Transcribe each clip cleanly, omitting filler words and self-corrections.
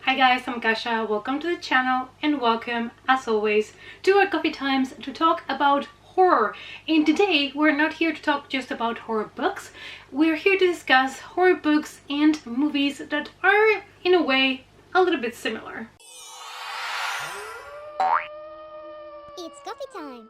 Hi guys, I'm Kasha. Welcome to the channel and welcome, as always, to our coffee times to talk about horror. And today we're not here to talk just about horror books. We're here to discuss horror books and movies that are, in a way, a little bit similar. It's coffee time.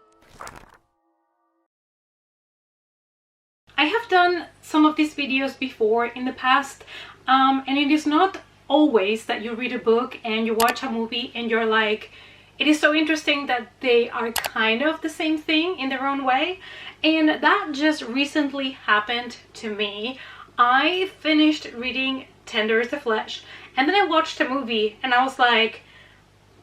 I have done some of these videos before in the past, and it is not always that you read a book and you watch a movie and you're like, it is so interesting that they are kind of the same thing in their own way. And that just recently happened to me. I finished reading Tender is the Flesh and then I watched a movie and I was like,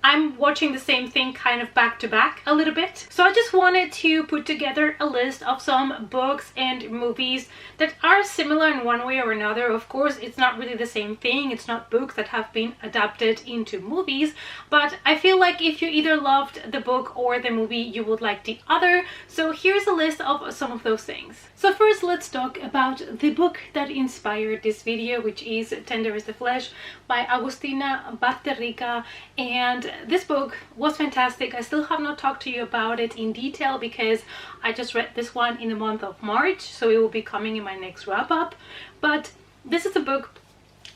I'm watching the same thing kind of back to back a little bit. So I just wanted to put together a list of some books and movies that are similar in one way or another. Of course, it's not really the same thing. It's not books that have been adapted into movies, but I feel like if you either loved the book or the movie, you would like the other. So here's a list of some of those things. So first, let's talk about the book that inspired this video, which is Tender is the Flesh by Agustina Basterrica. And this book was fantastic. I still have not talked to you about it in detail because I just read this one in the month of March, so it will be coming in my next wrap-up. But this is a book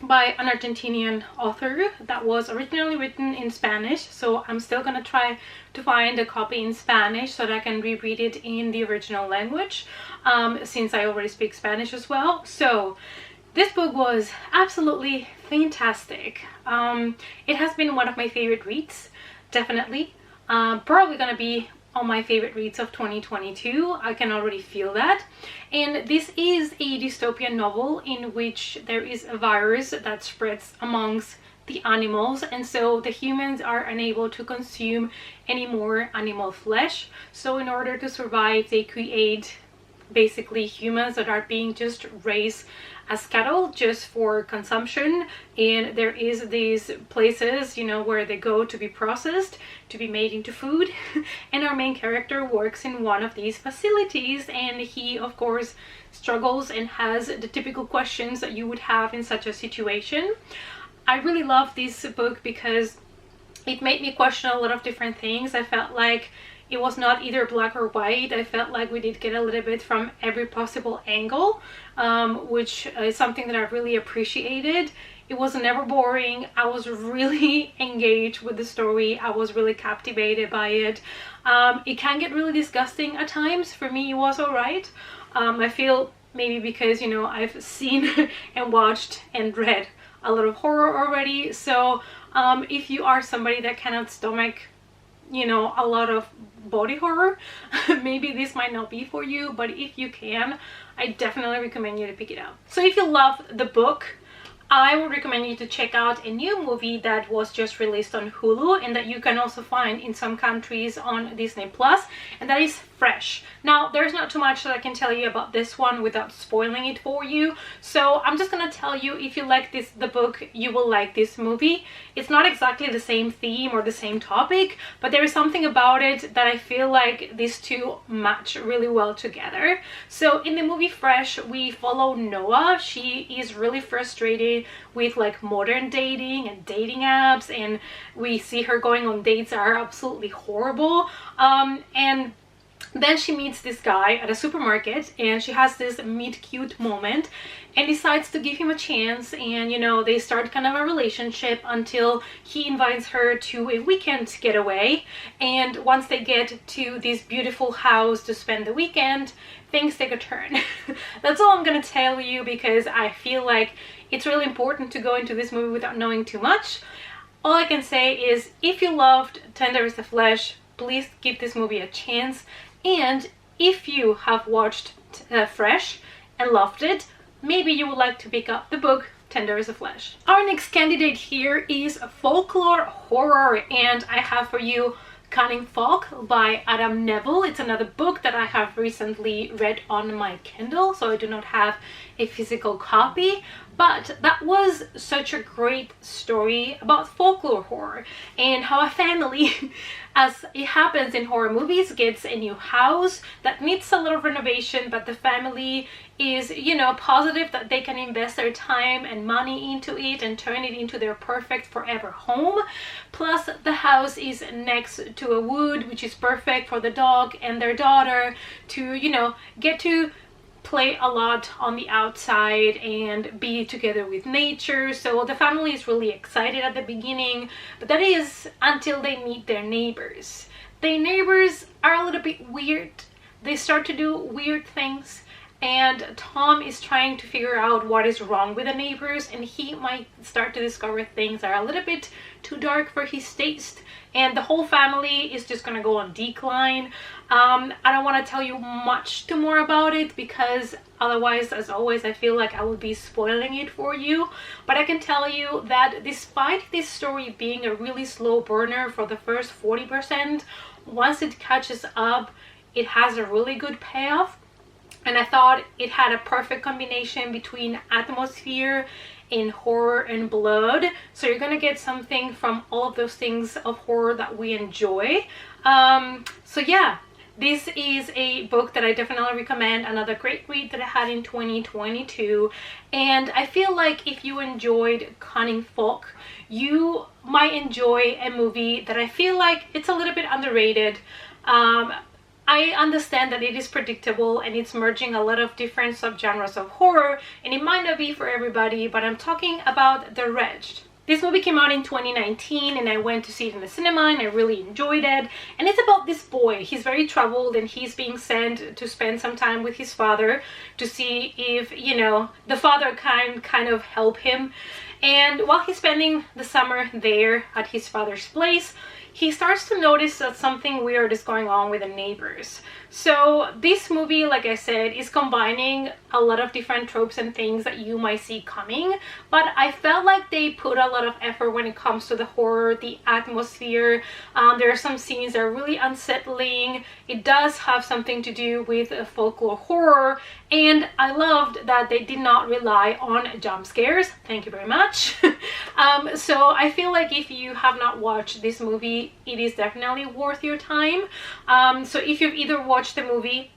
by an Argentinian author that was originally written in Spanish, so I'm still gonna try to find a copy in Spanish so that I can reread it in the original language, since I already speak Spanish as well. So this book was absolutely fantastic. It has been one of my favorite reads, definitely. Probably gonna be on my favorite reads of 2022. I can already feel that. And this is a dystopian novel in which there is a virus that spreads amongst the animals, and so the humans are unable to consume any more animal flesh. So in order to survive, they create basically humans that are being just raised as cattle just for consumption. And there is these places, you know, where they go to be processed, to be made into food. And our main character works in one of these facilities, and he of course struggles and has the typical questions that you would have in such a situation. I really love this book because it made me question a lot of different things. I felt like it was not either black or white. I felt like we did get a little bit from every possible angle, which is something that I really appreciated. It was never boring. I was really engaged with the story. I was really captivated by it. It can get really disgusting at times. For me, it was alright. I feel maybe because, you know, I've seen and watched and read a lot of horror already. So if you are somebody that cannot stomach, you know, a lot of body horror, maybe this might not be for you, but if you can, I definitely recommend you to pick it up. So if you love the book, I would recommend you to check out a new movie that was just released on Hulu and that you can also find in some countries on Disney Plus, and that is Fresh. Now, there's not too much that I can tell you about this one without spoiling it for you, so I'm just gonna tell you, if you like the book, you will like this movie. It's not exactly the same theme or the same topic, but there is something about it that I feel like these two match really well together. So in the movie Fresh, we follow Noah. She is really frustrated with like modern dating and dating apps, and we see her going on dates that are absolutely horrible, and then she meets this guy at a supermarket and she has this meet cute moment and decides to give him a chance, and you know, they start kind of a relationship until he invites her to a weekend getaway. And once they get to this beautiful house to spend the weekend, things take a turn. That's all I'm gonna tell you because I feel like it's really important to go into this movie without knowing too much. All I can say is, if you loved Tender is the Flesh, please give this movie a chance. And if you have watched Fresh and loved it, maybe you would like to pick up the book Tender is the Flesh. Our next candidate here is folklore horror, and I have for you Cunningham Folk by Adam Neville. It's another book that I have recently read on my Kindle, so I do not have a physical copy, But that was such a great story about folklore horror and how a family, as it happens in horror movies, gets a new house that needs a little renovation, but the family is, you know, positive that they can invest their time and money into it and turn it into their perfect forever home. Plus the house is next to a wood, which is perfect for the dog and their daughter to, you know, get to play a lot on the outside and be together with nature. So the family is really excited at the beginning, but that is until they meet their neighbors. The neighbors are a little bit weird. They start to do weird things, and Tom is trying to figure out what is wrong with the neighbors, and he might start to discover things that are a little bit too dark for his taste, and the whole family is just gonna go on decline. I don't want to tell you much too more about it, because otherwise, as always, I feel like I will be spoiling it for you. But I can tell you that despite this story being a really slow burner for the first 40%, once it catches up, it has a really good payoff. And I thought it had a perfect combination between atmosphere and horror and blood. So you're gonna get something from all of those things of horror that we enjoy. So yeah, this is a book that I definitely recommend. Another great read that I had in 2022. And I feel like if you enjoyed Cunningham Folk, you might enjoy a movie that I feel like it's a little bit underrated. I understand that it is predictable and it's merging a lot of different subgenres of horror, and it might not be for everybody, but I'm talking about The Wretched. This movie came out in 2019 and I went to see it in the cinema and I really enjoyed it. And it's about this boy. He's very troubled and he's being sent to spend some time with his father to see if, you know, the father can kind of help him. And while he's spending the summer there at his father's place, he starts to notice that something weird is going on with the neighbors. So this movie, like I said, is combining a lot of different tropes and things that you might see coming, but I felt like they put a lot of effort when it comes to the horror, the atmosphere. There are some scenes that are really unsettling. It does have something to do with folklore horror, and I loved that they did not rely on jump scares. Thank you very much. So I feel like if you have not watched this movie, it is definitely worth your time. So if you've either watched the movie,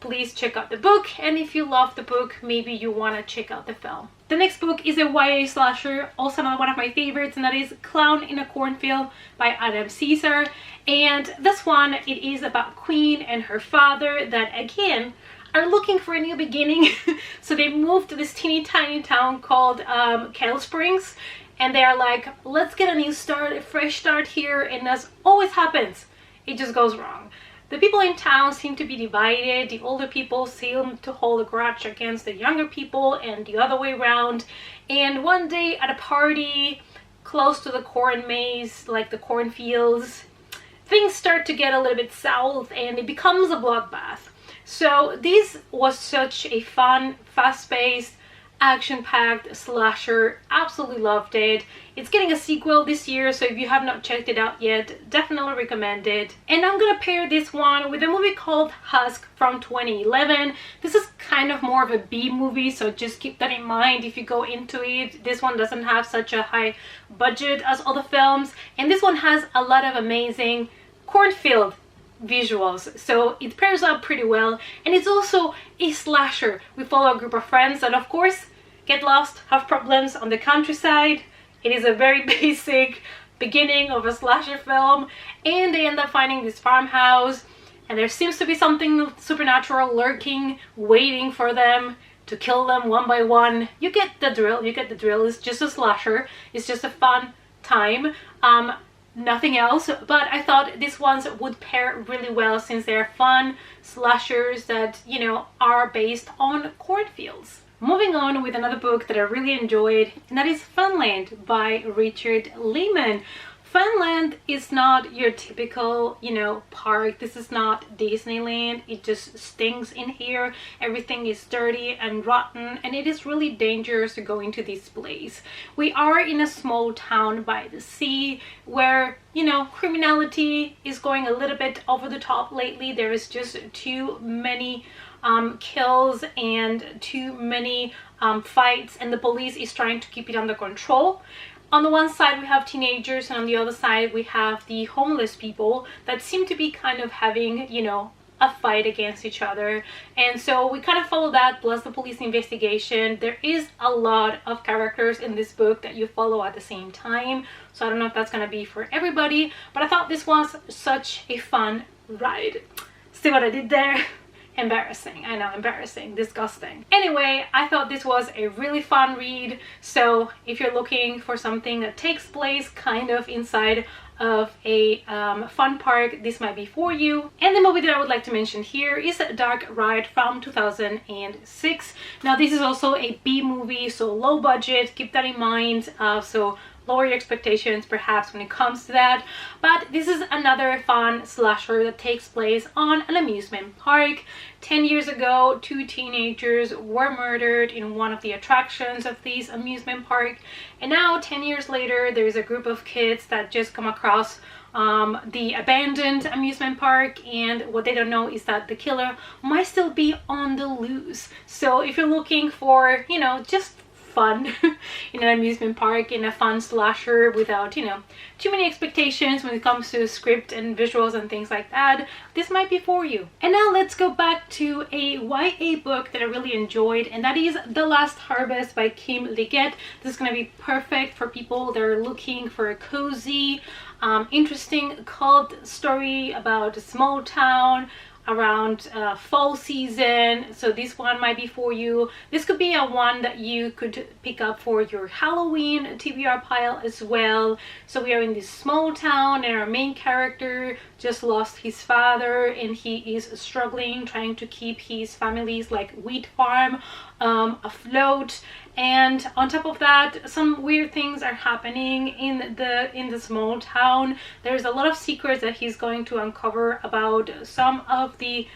please check out the book, and if you love the book, maybe you want to check out the film. The next book is a YA slasher, also another one of my favorites, and that is Clown in a Cornfield by Adam Caesar. And this one, it is about Queen and her father that, again, are looking for a new beginning. So they moved to this teeny tiny town called Kettle Springs, and they are like, let's get a new start, a fresh start here. And as always happens, it just goes wrong. The people in town seem to be divided. The older people seem to hold a grudge against the younger people and the other way around. And one day at a party close to the corn maze, like the cornfields, things start to get a little bit south and it becomes a bloodbath. So this was such a fun, fast-paced, action-packed slasher. Absolutely loved it. It's getting a sequel this year, so if you have not checked it out yet, definitely recommend it. And I'm gonna pair this one with a movie called Husk from 2011. This is kind of more of a B movie, so just keep that in mind if you go into it. This one doesn't have such a high budget as other films, and this one has a lot of amazing cornfield visuals, so it pairs up pretty well. And it's also a slasher. We follow a group of friends that of course get lost, have problems on the countryside. It is a very basic beginning of a slasher film, and they end up finding this farmhouse, and there seems to be something supernatural lurking, waiting for them to kill them one by one. You get the drill. It's just a slasher. It's just a fun time. Nothing else, but I thought these ones would pair really well since they're fun slashers that, you know, are based on cornfields. Moving on with another book that I really enjoyed, and that is Funland by Richard Lehman. Funland is not your typical, you know, park. This is not Disneyland. It just stinks in here. Everything is dirty and rotten, and it is really dangerous to go into this place. We are in a small town by the sea where, you know, criminality is going a little bit over the top lately. There is just too many kills and too many fights, and the police is trying to keep it under control. On the one side we have teenagers, and on the other side we have the homeless people that seem to be kind of having, you know, a fight against each other. And so we kind of follow that plus the police investigation. There is a lot of characters in this book that you follow at the same time, so I don't know if that's gonna be for everybody, but I thought this was such a fun ride. See what I did there? Embarrassing. I know, embarrassing, disgusting. Anyway, I thought this was a really fun read, so if you're looking for something that takes place kind of inside of a fun park, this might be for you. And the movie that I would like to mention here is Dark Ride from 2006. Now this is also a B movie, so low budget, keep that in mind. So lower your expectations perhaps when it comes to that, but this is another fun slasher that takes place on an amusement park. 10 years ago, 2 teenagers were murdered in one of the attractions of this amusement park, and now 10 years later there is a group of kids that just come across the abandoned amusement park, and what they don't know is that the killer might still be on the loose. So if you're looking for, you know, just fun in an amusement park, in a fun slasher without, you know, too many expectations when it comes to script and visuals and things like that, this might be for you. And now let's go back to a YA book that I really enjoyed, and that is The Last Harvest by Kim Liggett. This is going to be perfect for people that are looking for a cozy, interesting cult story about a small town around fall season. So this one might be for you. This could be a one that you could pick up for your Halloween TBR pile as well. So we are in this small town, and our main character just lost his father, and he is struggling trying to keep his family's like wheat farm afloat. And on top of that, some weird things are happening in the small town. There's a lot of secrets that he's going to uncover about some of the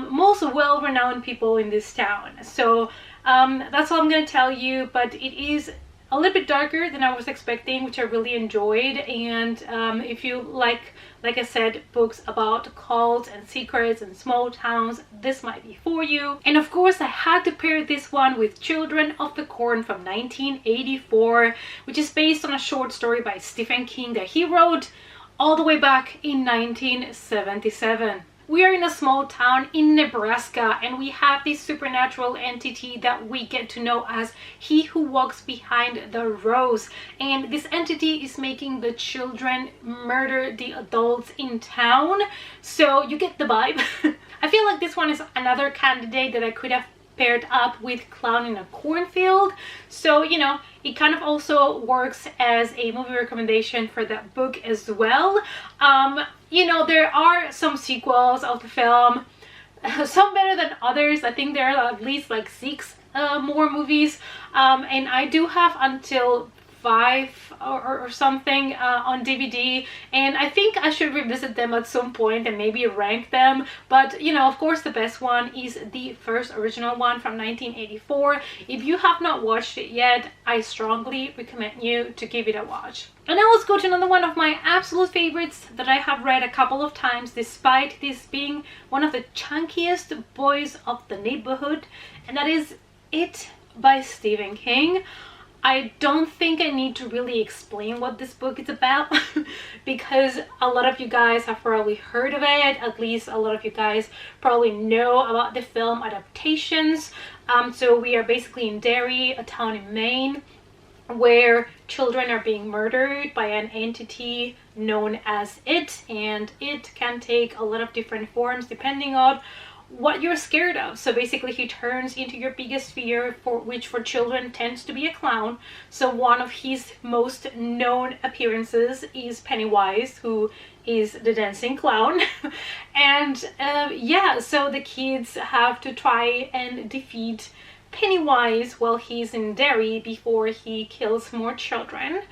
most well-renowned people in this town. So that's all I'm going to tell you, but it is a little bit darker than I was expecting, which I really enjoyed. And if you like I said, books about cults and secrets and small towns, this might be for you. And of course I had to pair this one with Children of the Corn from 1984, which is based on a short story by Stephen King that he wrote all the way back in 1977. We are in a small town in Nebraska, and we have this supernatural entity that we get to know as He Who Walks Behind the Rose. And this entity is making the children murder the adults in town. So you get the vibe. I feel like this one is another candidate that I could have paired up with Clown in a Cornfield. So, you know, it kind of also works as a movie recommendation for that book as well. You know, there are some sequels of the film, some better than others. I think there are at least like 6 more movies, and I do have until 5 or something on DVD, and I think I should revisit them at some point and maybe rank them. But you know, of course the best one is the first original one from 1984. If you have not watched it yet, I strongly recommend you to give it a watch. And now let's go to another one of my absolute favorites that I have read a couple of times, despite this being one of the chunkiest boys of the neighborhood, and that is It by Stephen King. I don't think I need to really explain what this book is about because a lot of you guys have probably heard of it. At least a lot of you guys probably know about the film adaptations. So we are basically in Derry, a town in Maine, where children are being murdered by an entity known as It, and it can take a lot of different forms depending on what you're scared of. So basically he turns into your biggest fear, which for children tends to be a clown. So one of his most known appearances is Pennywise, who is the dancing clown. And yeah, so the kids have to try and defeat Pennywise while he's in Derry before he kills more children.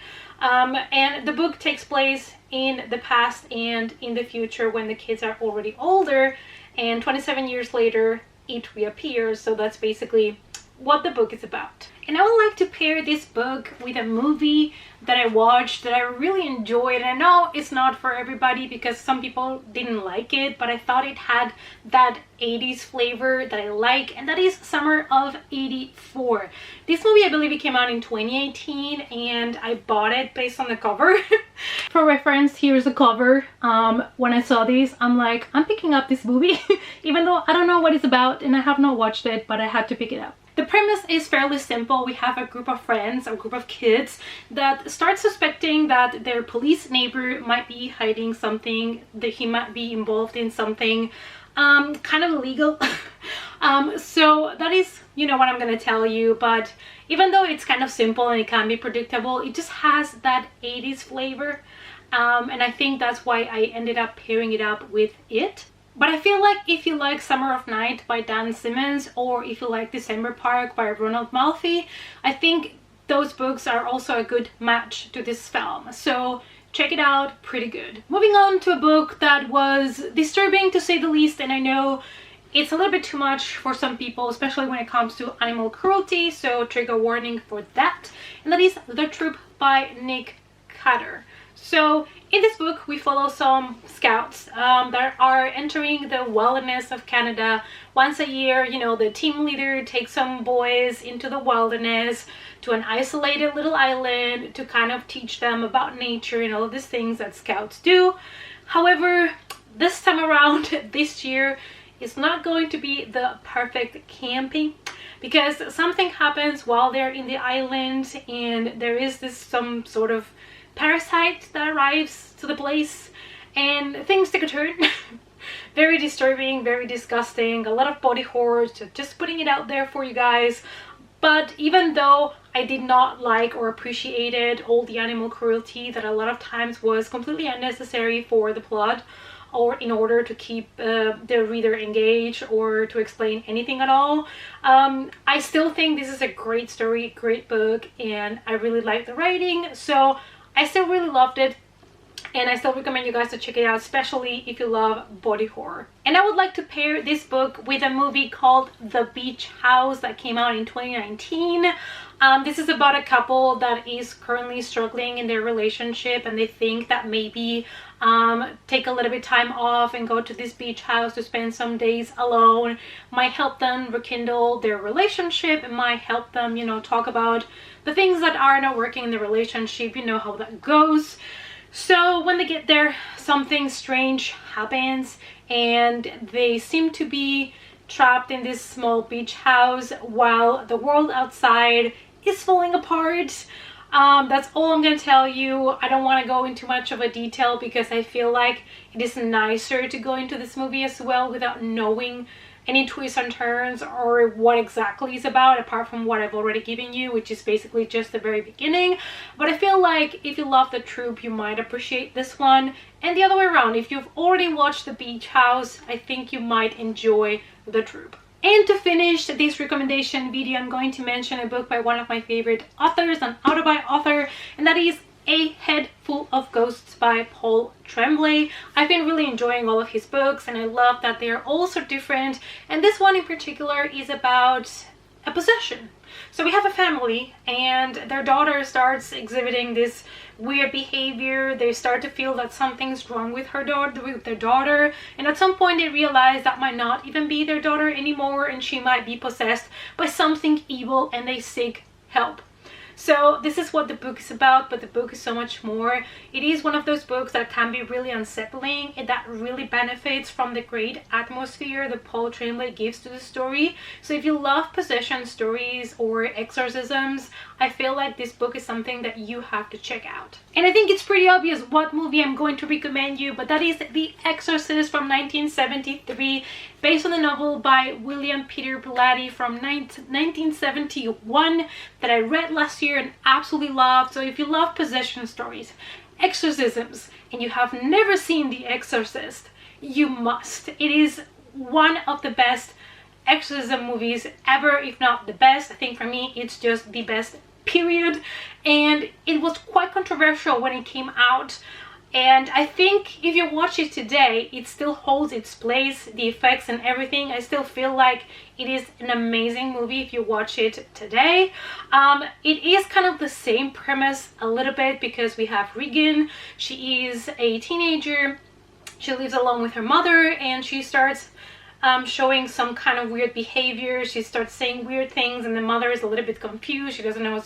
And the book takes place in the past and in the future when the kids are already older, and 27 years later it reappears. So that's basically what the book is about. And I would like to pair this book with a movie that I watched that I really enjoyed. And I know it's not for everybody because some people didn't like it, but I thought it had that 80s flavor that I like, and that is Summer of '84. This movie, I believe it came out in 2018, and I bought it based on the cover. For reference, here's the cover. When I saw this, I'm like, I'm picking up this movie, even though I don't know what it's about and I have not watched it, but I had to pick it up. The premise is fairly simple. We have a group of friends, a group of kids that start suspecting that their police neighbor might be hiding something, that he might be involved in something kind of illegal. So that is, you know, what I'm gonna tell you, but even though it's kind of simple and it can be predictable, it just has that 80s flavor, and I think that's why I ended up pairing it up with it. But I feel like if you like Summer of Night by Dan Simmons, or if you like December Park by Ronald Malfi, I think those books are also a good match to this film. So check it out, pretty good. Moving on to a book that was disturbing to say the least, and I know it's a little bit too much for some people, especially when it comes to animal cruelty, so trigger warning for that. And that is The Troop by Nick Carter. So in this book, we follow some scouts that are entering the wilderness of Canada. Once a year, you know, the team leader takes some boys into the wilderness to an isolated little island to kind of teach them about nature and all of these things that scouts do. However, this time around, this year, is not going to be the perfect camping, because something happens while they're in the island, and there is some sort of parasite that arrives to the place, and things take a turn. Very disturbing, very disgusting, a lot of body horror, so just putting it out there for you guys. But even though I did not like or appreciated all the animal cruelty that a lot of times was completely unnecessary for the plot, or in order to keep the reader engaged or to explain anything at all, I still think this is a great story, great book, and I really like the writing, so I still really loved it, and I still recommend you guys to check it out, especially if you love body horror. And I would like to pair this book with a movie called The Beach House that came out in 2019. This is about a couple that is currently struggling in their relationship, and they think that maybe take a little bit time off and go to this beach house to spend some days alone might help them rekindle their relationship. It might help them, you know, talk about the things that are not working in the relationship. You know how that goes. So when they get there, something strange happens, and they seem to be trapped in this small beach house while the world outside is falling apart. That's all I'm gonna tell you. I don't want to go into much of a detail because I feel like it is nicer to go into this movie as well without knowing any twists and turns or what exactly it's about, apart from what I've already given you, which is basically just the very beginning. But I feel like if you love The Troop, you might appreciate this one, and the other way around. If you've already watched The Beach House, I think you might enjoy The Troop. And to finish this recommendation video, I'm going to mention a book by one of my favorite authors, an auto-buy author, and that is A Head Full of Ghosts by Paul Tremblay. I've been really enjoying all of his books, and I love that they're all so different, and this one in particular is about a possession. So we have a family, and their daughter starts exhibiting this weird behavior. They start to feel that something's wrong with their daughter, and at some point they realize that might not even be their daughter anymore, and she might be possessed by something evil, and they seek help. So this is what the book is about, but the book is so much more. It is one of those books that can be really unsettling, and that really benefits from the great atmosphere that Paul Tremblay gives to the story. So if you love possession stories or exorcisms, I feel like this book is something that you have to check out. And I think it's pretty obvious what movie I'm going to recommend you, but that is The Exorcist from 1973, based on the novel by William Peter Blatty from 1971 that I read last year and absolutely loved. So if you love possession stories, exorcisms, and you have never seen The Exorcist, you must. It is one of the best exorcism movies ever, if not the best. I think for me it's just the best, period. And it was quite controversial when it came out. And I think if you watch it today, it still holds its place, the effects and everything. I still feel like it is an amazing movie if you watch it today. It is kind of the same premise a little bit, because we have Regan. She is a teenager. She lives alone with her mother, and she starts showing some kind of weird behavior. She starts saying weird things, and the mother is a little bit confused. She doesn't know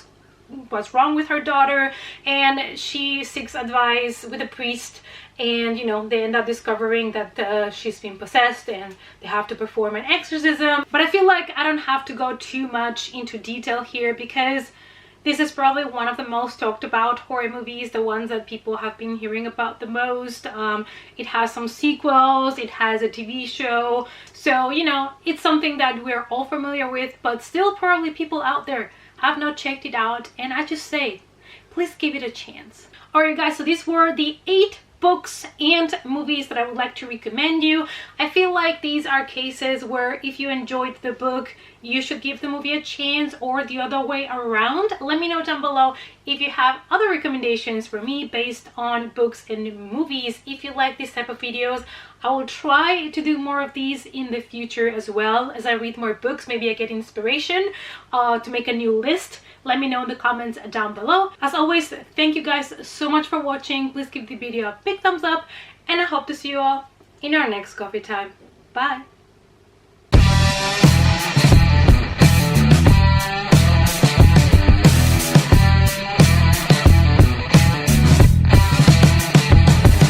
what's wrong with her daughter, and she seeks advice with a priest, and you know, they end up discovering that she's been possessed and they have to perform an exorcism. But I feel like I don't have to go too much into detail here, because this is probably one of the most talked about horror movies, the ones that people have been hearing about the most. It has some sequels, it has a TV show, so you know, it's something that we're all familiar with, but still probably people out there have not checked it out, and I just say, please give it a chance. Alright guys, so these were the 8 books and movies that I would like to recommend you. I feel like these are cases where if you enjoyed the book, you should give the movie a chance, or the other way around. Let me know down below if you have other recommendations for me based on books and movies. If you like this type of videos, I will try to do more of these in the future as well. As I read more books, maybe I get inspiration to make a new list. Let me know in the comments down below. As always, thank you guys so much for watching. Please give the video a big thumbs up, and I hope to see you all in our next coffee time. Bye!